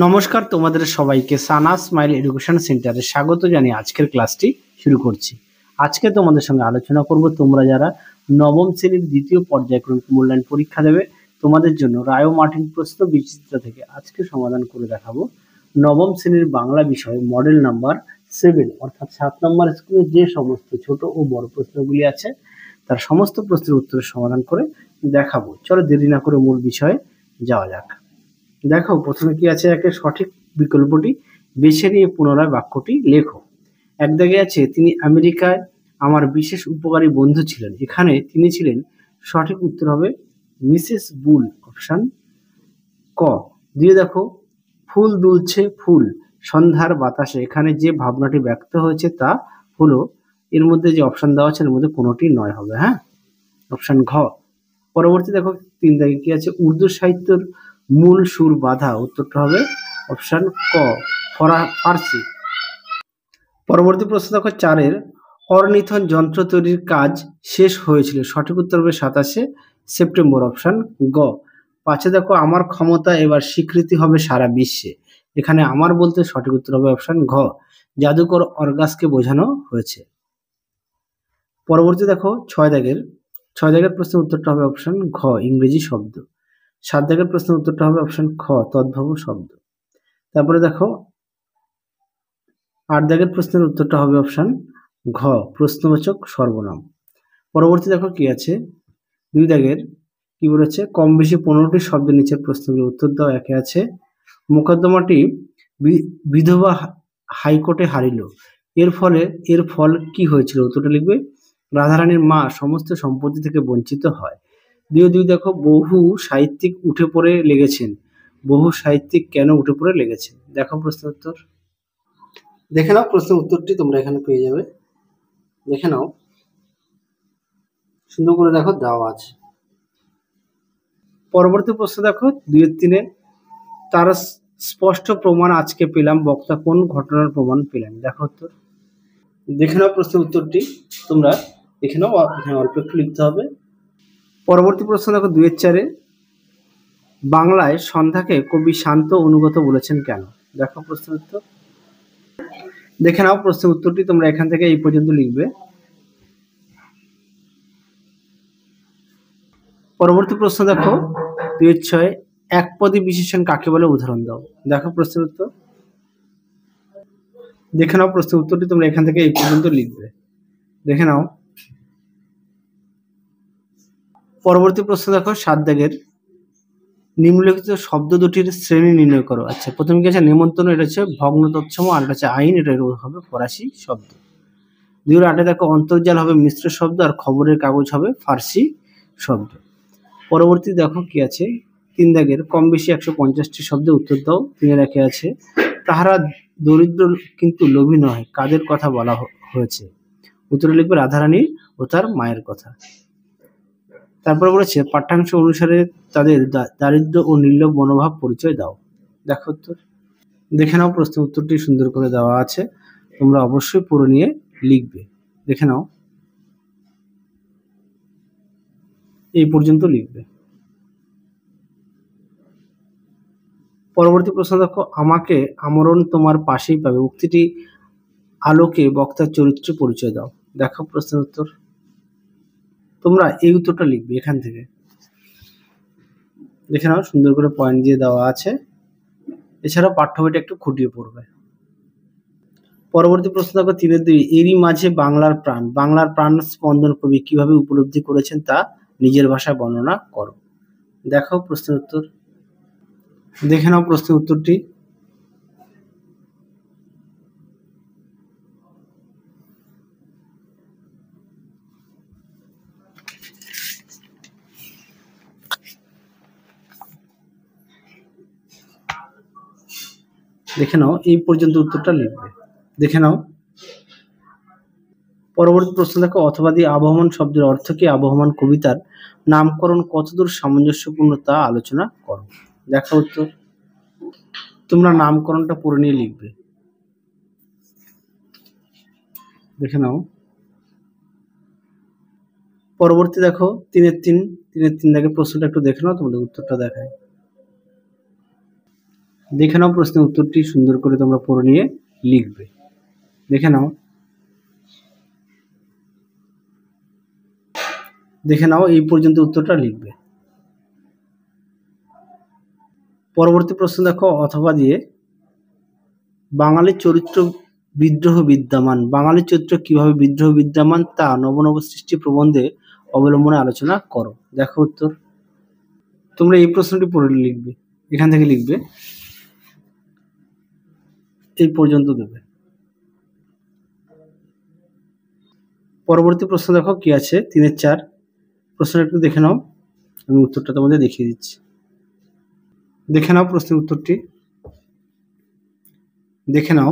নমস্কার, তোমাদের সবাইকে সানা স্মাইল এডুকেশন সেন্টারে স্বাগত জানিয়ে আজকের ক্লাসটি শুরু করছি। আজকে তোমাদের সঙ্গে আলোচনা করব তোমরা যারা নবম শ্রেণীর দ্বিতীয় পর্যায়ক্রমিক মূল্যায়ন পরীক্ষা দেবে তোমাদের জন্য রায় ও মার্টিন প্রশ্ন বিচিত্র থেকে আজকে সমাধান করে দেখাবো নবম শ্রেণীর বাংলা বিষয়ে মডেল নাম্বার 7 অর্থাৎ 7 নম্বর স্কুলে যে সমস্ত ছোট ও বড় প্রশ্নগুলি আছে তার সমস্ত প্রশ্নের উত্তরের সমাধান করে দেখাবো। চলো দেরি না করে মূল বিষয়ে যাওয়া যাক। দেখো প্রথমে কি আছে, একটা সঠিক বিকল্পটি বেছে নিয়ে পুনরায় বাক্যটি লেখো। এক দাগে আছে তিনি আমেরিকায় আমার বিশেষ উপকারী বন্ধু ছিলেন, এখানে তিনি ছিলেন সঠিক উত্তর হবে মিসেস বুল, অপশন ক। দিয়ে দেখো ফুল দুলছে ফুল সন্ধ্যার বাতাসে, এখানে যে ভাবনাটি ব্যক্ত হয়েছে তা হলো, এর মধ্যে যে অপশন দেওয়া আছে এর মধ্যে কোনোটি নয় হবে, হ্যাঁ, অপশন ঘ। পরবর্তী দেখো 3 দাগে কি আছে, উর্দু সাহিত্যের মূল সুর বাঁধা, উত্তরটা হবে অপশন ক ফার্সি। পরবর্তী প্রশ্ন দেখো 4 অর্নিথন যন্ত্র তৈরির কাজ শেষ হয়েছিল, সঠিক উত্তর হবে 27 সেপ্টেম্বর, অপশন গ। 5 দেখো আমার ক্ষমতা এবার স্বীকৃতি হবে সারা বিশ্বে, এখানে আমার বলতে সঠিক উত্তর হবে অপশন ঘ, জাদুকর অর্গাসকে বোঝানো হয়েছে। পরবর্তী দেখো 6 দাগের প্রশ্নের উত্তরটা হবে অপশন ঘ, ইংরেজি শব্দ। 7 দাগের প্রশ্নের উত্তরটা হবে অপশন খ, তদ্ভব শব্দ। তারপরে দেখো 8 দাগের প্রশ্নের উত্তরটা হবে অপশন ঘ, প্রশ্নবাচক সর্বনাম। পরবর্তী দেখো কি আছে, 2 দাগের কি বলেছে, কম বেশি 15টি শব্দ নিচের প্রশ্নগুলোর উত্তর দাও। একে আছে মোকদ্দমাটি বিধবা হাইকোর্টে হারিল, এর ফল কি হয়েছিল, উত্তরটা লিখবে রাধারানীর মা সমস্ত সম্পত্তি থেকে বঞ্চিত হয়। 2 দেখো বহু সাহিত্যিক উঠে পড়ে লেগেছেন, বহু সাহিত্যিক কেন উঠে পড়ে লেগেছেন, দেখো প্রশ্ন উত্তর। দেখে নাও প্রশ্নের উত্তরটি তোমরা এখানে পেয়ে যাবে, দেখে নাও সুন্দর করে, দেখো দেওয়া আছে। পরবর্তী প্রশ্ন দেখো 2-3 তার স্পষ্ট প্রমাণ আজকে পেলাম, বক্তা কোন ঘটনার প্রমাণ পেলেন, দেখো উত্তর। দেখে নাও প্রশ্নের উত্তরটি তোমরা, দেখে নাও, এখানে অল্প একটু লিখতে হবে। পরবর্তী প্রশ্ন দেখো 2-4 বাংলায় সন্ধ্যাকে কবি শান্ত অনুগত বলেছেন কেন, দেখো প্রশ্নের উত্তর। দেখে নাও প্রশ্নের উত্তরটি তোমরা এখান থেকে এই পর্যন্ত লিখবে। পরবর্তী প্রশ্ন দেখো 2-6 একপদী বিশেষণ কাকে বলে, উদাহরণ দাও, দেখো প্রশ্নের উত্তর। দেখে নাও প্রশ্নের উত্তরটি তোমরা এখান থেকে এই পর্যন্ত লিখবে, দেখে নাও। পরবর্তী প্রশ্ন দেখো 7 দাগের নিম্নলিখিত শব্দ দুটির শ্রেণী নির্ণয় করো। আচ্ছা, প্রথমে কি আছে নেমন্তন্ন, এটা হচ্ছে ভগ্ন তৎসম, আর এটা হচ্ছে আইন, এটা হবে ফরাসি শব্দ। 2-8 দেখো অন্তর্জাল হবে মিশ্র শব্দ, আর খবরের কাগজ হবে ফার্সি শব্দ। পরবর্তী দেখো কি আছে 3 দাগের কম বেশি 150টি শব্দে উত্তর দাও। 3 আছে তাহারা দরিদ্র কিন্তু লোভী নয়, কাদের কথা বলা হয়েছে, উত্তরে লিখবে রাধারানী ও তার মায়ের কথা। তারপরে বলেছে পাঠ্যাংশ অনুসারে তাদের দারিদ্র ও নির্লোভ মনোভাব পরিচয় দাও, দেখো উত্তর। দেখে নাও প্রশ্ন উত্তরটি সুন্দর করে দেওয়া আছে, তোমরা অবশ্যই পড়ে নিয়ে লিখবে, দেখে নাও এই পর্যন্ত লিখবে। পরবর্তী প্রশ্ন দেখো আমাকে আমরণ তোমার পাশেই পাবে, উক্তিটি আলোকে বক্তার চরিত্র পরিচয় দাও, দেখো প্রশ্নের উত্তর। তোমরা এই উত্তরটা লিখবে এখান থেকে, দেখে নাও সুন্দর করে পয়েন্ট দিয়ে দেওয়া আছে। এছাড়াও পাঠ্য বইটা একটু খুঁটিয়ে পড়বে। পরবর্তী প্রশ্ন দেখো 3-2 এরই মাঝে বাংলার প্রাণ স্পন্দন কবি কিভাবে উপলব্ধি করেছেন তা নিজের ভাষায় বর্ণনা করো, দেখো প্রশ্নের উত্তর। দেখে নাও প্রশ্নের উত্তরটি। দেখে নাও এই পর্যন্ত উত্তরটা লিখবে, দেখে নাও। পরবর্তী প্রশ্ন দেখো অথবাদি আবহমান শব্দের অর্থ কি, আবহমান কবিতার নামকরণ কতদূর সামঞ্জস্যপূর্ণ তা আলোচনা করো, দেখো উত্তর। তোমরা নামকরণটা পড়ে নিয়ে লিখবে, দেখে নাও। পরবর্তী দেখো 3-3 দেখে প্রশ্নটা একটু দেখে নাও, তোমাদের উত্তরটা দেখায়। দেখে নাও প্রশ্নের উত্তরটি সুন্দর করে তোমরা পড়ে নিয়ে লিখবে। দেখে নাও এই পর্যন্ত উত্তরটা লিখবে। পরবর্তী প্রশ্ন দেখো, অথবা দিয়ে বাঙালির চরিত্র বিদ্রোহ বিদ্যমান। বাঙালির চরিত্র কিভাবে বিদ্রোহ বিদ্যমান তা নব নব সৃষ্টি প্রবন্ধে অবলম্বনে আলোচনা করো। দেখো উত্তর। তোমরা এই প্রশ্নটি পড়ে লিখবে, এখান থেকে লিখবে, এই পর্যন্ত দেবে। পরবর্তী প্রশ্ন দেখো কি আছে, 3-4 প্রশ্ন একটু দেখে নাও, আমি উত্তরটা তোমাদের দেখিয়ে দিচ্ছি। দেখে নাও প্রশ্নের উত্তরটি, দেখে নাও,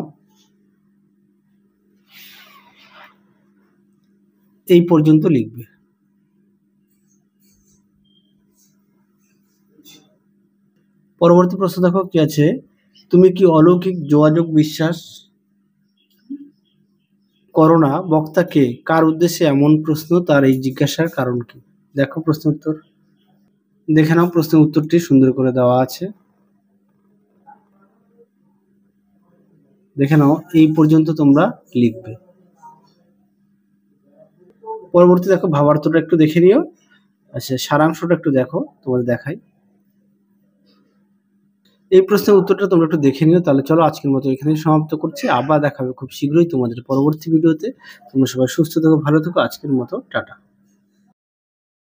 এই পর্যন্ত লিখবে। পরবর্তী প্রশ্ন দেখো কি আছে, তুমি কি অলৌকিক যোগাযোগ বিশ্বাস করো না? বক্তাকে কার উদ্দেশ্যে এমন প্রশ্ন, তার এই জিজ্ঞাসার কারণ কি? দেখো প্রশ্ন উত্তর, দেখে নাও প্রশ্নের উত্তরটি সুন্দর করে দেওয়া আছে। দেখে নাও এই পর্যন্ত তোমরা লিখবে। পরবর্তী দেখো ভাবার্থটা একটু দেখে নিও। আচ্ছা, সারাংশটা একটু দেখো, তোমাদের দেখাই। এই প্রশ্নের উত্তরটা তোমরা একটু দেখে নিও। তাহলে চলো আজকের মতো এখানে সমাপ্ত করছি, আবার দেখা হবে খুব শীঘ্রই তোমাদের পরবর্তী ভিডিওতে। তোমরা সবাই সুস্থ থেকো, ভালো থেকো। আজকের মতো টাটা।